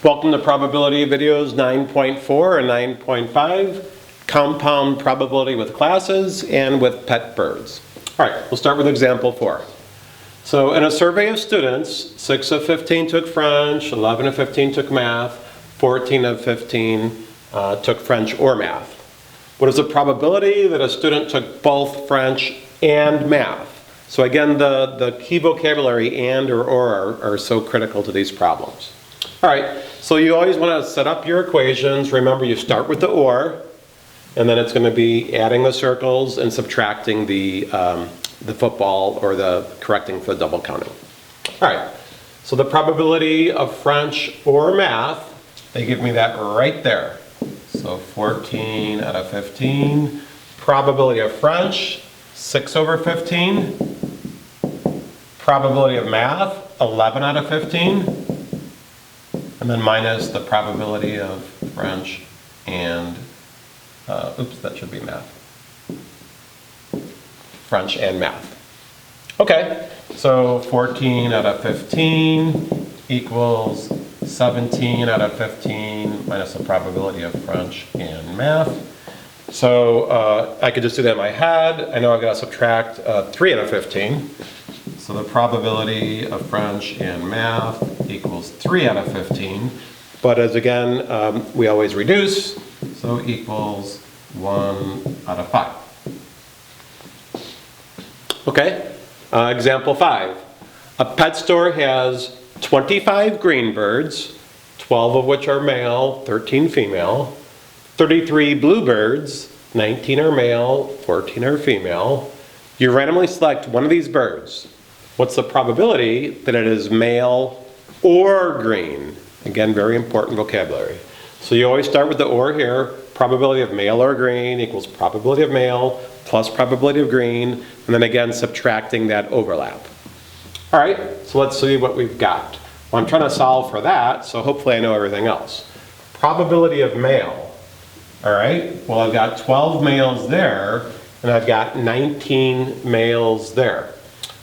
Welcome to probability videos 9.4 and 9.5, compound probability with classes and with pet birds. All right, we'll start with example 4. So in a survey of students, 6 of 15 took French, 11 of 15 took math, 14 of 15 took French or math. What is the probability that a student took both French and math? So again, the key vocabulary and or are so critical to these problems. All right, so you always want to set up your equations. Remember, you start with the or, and then it's going to be adding the circles and subtracting the football or the correcting for the double counting. All right, so the probability of French or math, they give me that right there. So 14 out of 15. Probability of French, 6 over 15. Probability of math, 11 out of 15. And then minus the probability of French and, that should be math. French and math. Okay, so 14 out of 15 equals 17 out of 15 minus the probability of French and math. So I could just do that in my head. I know I've got to subtract 3 out of 15. So the probability of French and math equals 3 out of 15. But as again, we always reduce, so equals 1 out of 5. Okay, example 5. A pet store has 25 green birds, 12 of which are male, 13 female, 33 blue birds, 19 are male, 14 are female. You randomly select one of these birds. What's the probability that it is male or green? Again, very important vocabulary. So you always start with the or here. Probability of male or green equals probability of male plus probability of green, and then again subtracting that overlap. All right, so let's see what we've got. Well, I'm trying to solve for that, so hopefully I know everything else. Probability of male. All right, well I've got 12 males there, and I've got 19 males there.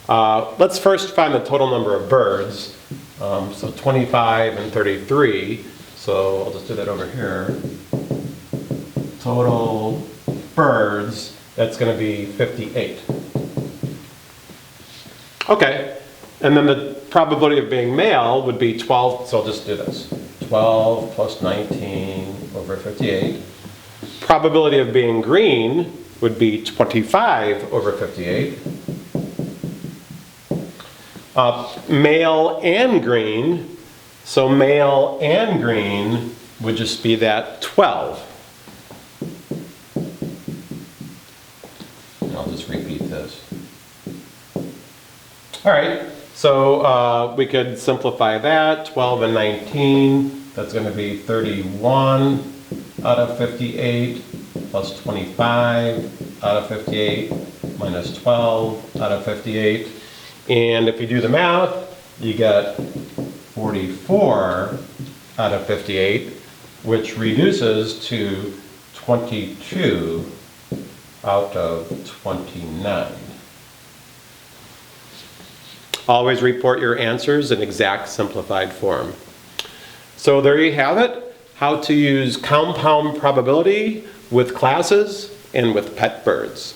Let's first find the total number of birds. So 25 and 33, so I'll just do that over here. Total birds, that's going to be 58. Okay, and then the probability of being male would be 12, so I'll just do this. 12 plus 19 over 58. Probability of being green would be 25 over 58. Male and green, so male and green would just be that 12. And I'll just repeat this. All right, so we could simplify that. 12 and 19, that's going to be 31 out of 58 plus 25 out of 58 minus 12 out of 58. And if you do the math, you get 44 out of 58, which reduces to 22 out of 29. Always report your answers in exact simplified form. So there you have it, how to use compound probability with classes and with pet birds.